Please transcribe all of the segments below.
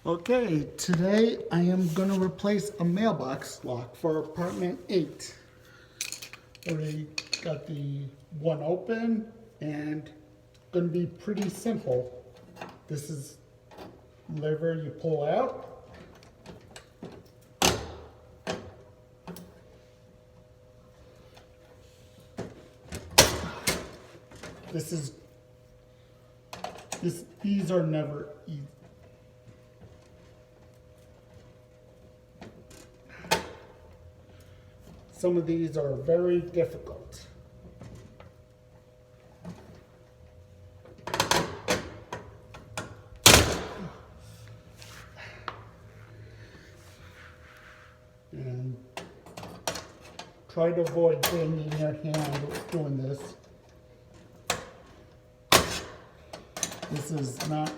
Okay, today I am going to replace a mailbox lock for apartment 8. Already got the one open and going to be pretty simple. This is lever you pull out. These are never easy. Some of these are very difficult. And try to avoid banging your hand doing this. This is not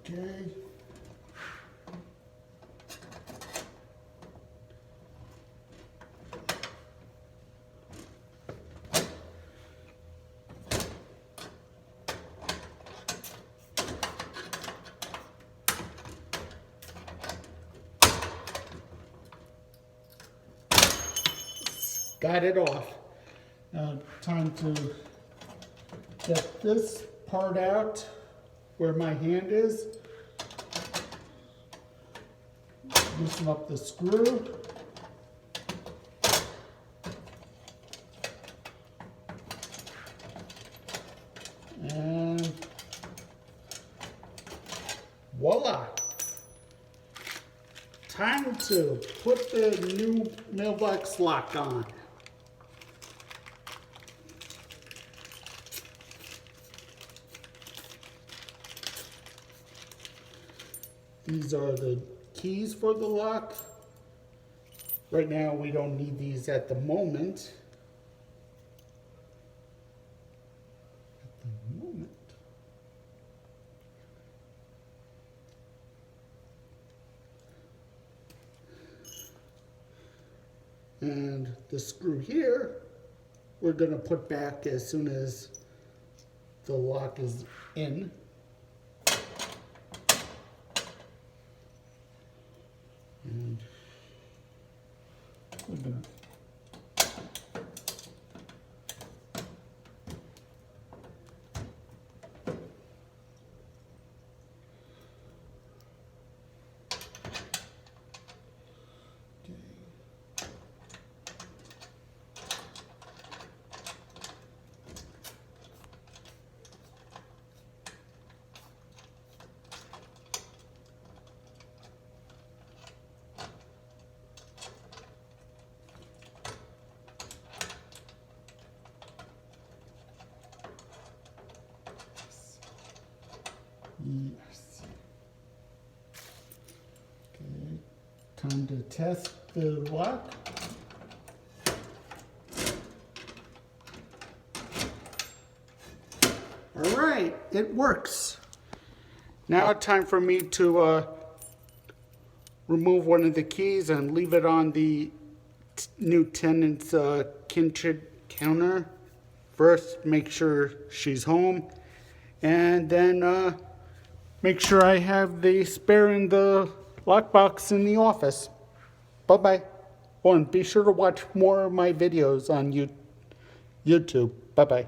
okay. Got it off. Now time to get this part out where my hand is. Loosen up the screw. And voila! Time to put the new mailbox lock on. These are the keys for the lock. Right now we don't need these at the moment. And the screw here, we're going to put back as soon as the lock is in. And we're going to yes. Okay, time to test the lock. All right, it works. Now time for me to remove one of the keys and leave it on the new tenant's kitchen counter. First, make sure she's home, and then make sure I have the spare in the lockbox in the office. Bye-bye. Oh, and be sure to watch more of my videos on YouTube. Bye-bye.